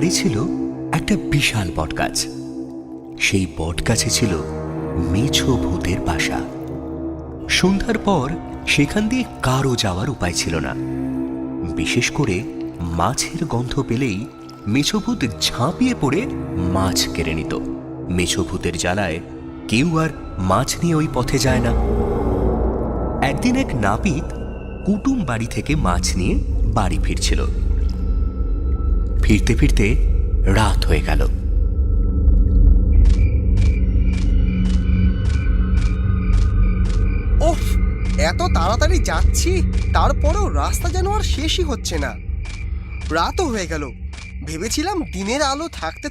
গ্রামে ছিল একটা বিশাল বটগাছ। সেই বটগাছে ছিল মেছো ভূতের বাসা। সন্ধ্যার পর সেখান দিয়ে কারো যাওয়ার উপায় ছিল না। বিশেষ করে মাছের গন্ধ পেলেই মেছো ভূত ঝাঁপিয়ে পড়ে মাছ কেড়ে নিত। মেছো ভূতের জ্বালায় কেউ আর মাছ নিয়ে ওই পথে যায় না। একদিন এক নাপিত কুটুম বাড়ি থেকে মাছ নিয়ে বাড়ি ফিরছিল। ফিরতে ফিরতে রাত হয়ে গেল। ওফ, এত তাড়াতাড়ি যাচ্ছি, তারপরেও রাস্তা যেন আর শেষই হচ্ছে না। রাতও হয়ে গেল। ভেবেছিলাম দিনের আলো থাকতে